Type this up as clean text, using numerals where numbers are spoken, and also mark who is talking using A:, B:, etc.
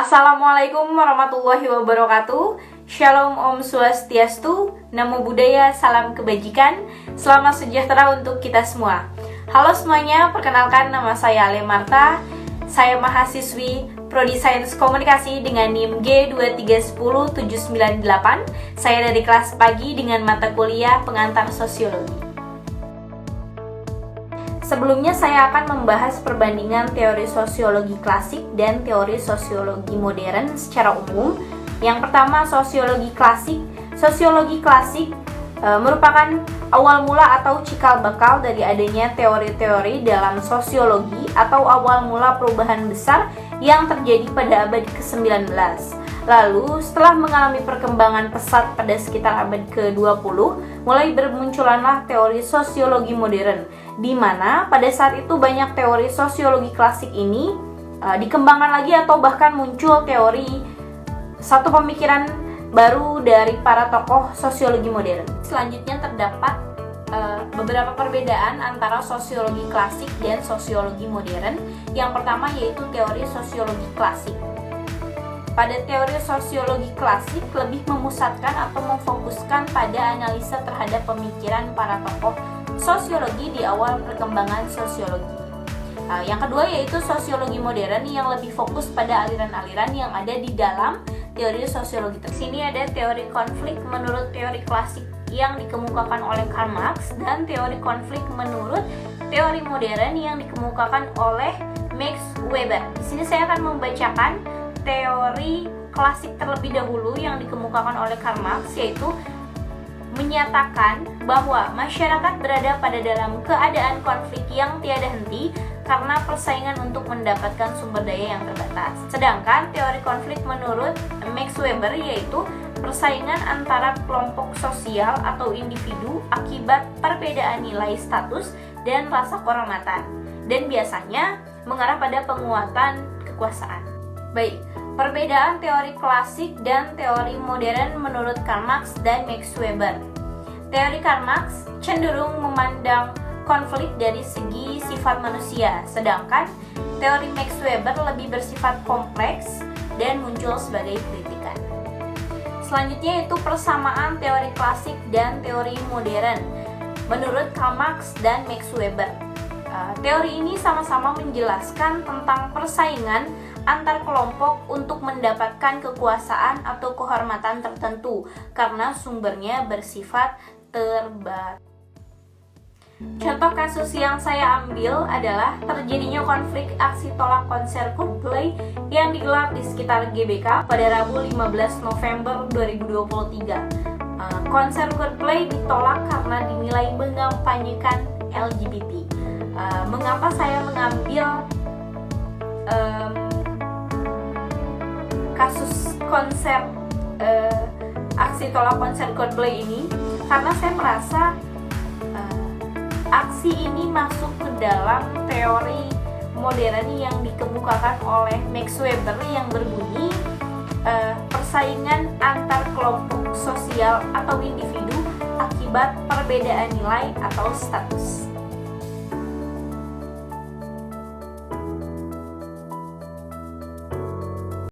A: Assalamualaikum warahmatullahi wabarakatuh. Shalom Om Swastiastu, Namo Buddhaya, salam kebajikan, selamat sejahtera untuk kita semua. Halo semuanya, perkenalkan nama saya Ale Marta. Saya mahasiswi Prodi Sains Komunikasi dengan NIM G2310798. Saya dari kelas pagi dengan mata kuliah pengantar sosiologi. Sebelumnya saya akan membahas perbandingan teori sosiologi klasik dan teori sosiologi modern secara umum. Yang pertama, sosiologi klasik. Sosiologi klasik merupakan awal mula atau cikal bakal dari adanya teori-teori dalam sosiologi atau awal mula perubahan besar yang terjadi pada abad ke-19. Lalu, setelah mengalami perkembangan pesat pada sekitar abad ke-20, mulai bermunculanlah teori sosiologi modern, di mana pada saat itu banyak teori sosiologi klasik ini dikembangkan lagi atau bahkan muncul teori satu pemikiran baru dari para tokoh sosiologi modern. Selanjutnya terdapat beberapa perbedaan antara sosiologi klasik dan sosiologi modern. Yang pertama yaitu teori sosiologi klasik. Pada teori sosiologi klasik lebih memusatkan atau memfokuskan pada analisa terhadap pemikiran para tokoh sosiologi di awal perkembangan sosiologi. Yang kedua yaitu sosiologi modern yang lebih fokus pada aliran-aliran yang ada di dalam teori sosiologi. Di sini ada teori konflik menurut teori klasik yang dikemukakan oleh Karl Marx dan teori konflik menurut teori modern yang dikemukakan oleh Max Weber. Di sini saya akan membacakan teori klasik terlebih dahulu yang dikemukakan oleh Karl Marx, yaitu menyatakan bahwa masyarakat berada pada dalam keadaan konflik yang tiada henti karena persaingan untuk mendapatkan sumber daya yang terbatas. Sedangkan teori konflik menurut Max Weber yaitu persaingan antara kelompok sosial atau individu akibat perbedaan nilai status dan rasa kehormatan, dan biasanya mengarah pada penguatan kekuasaan. Baik, perbedaan teori klasik dan teori modern menurut Karl Marx dan Max Weber. Teori Karl Marx cenderung memandang konflik dari segi sifat manusia, sedangkan teori Max Weber lebih bersifat kompleks dan muncul sebagai kritikan. Selanjutnya yaitu persamaan teori klasik dan teori modern menurut Karl Marx dan Max Weber. Teori ini sama-sama menjelaskan tentang persaingan antar kelompok untuk mendapatkan kekuasaan atau kehormatan tertentu karena sumbernya bersifat terbatas. Contoh kasus yang saya ambil adalah terjadinya konflik aksi tolak konser Coldplay yang digelar di sekitar GBK pada Rabu 15 November 2023. Konser Coldplay ditolak karena dinilai mengampanyekan LGBT. Mengapa saya mengambil kasus konser aksi tolak konser Coldplay ini? Karena saya merasa aksi ini masuk ke dalam teori modern yang dikemukakan oleh Max Weber yang berbunyi persaingan antar kelompok sosial atau individu akibat perbedaan nilai atau status.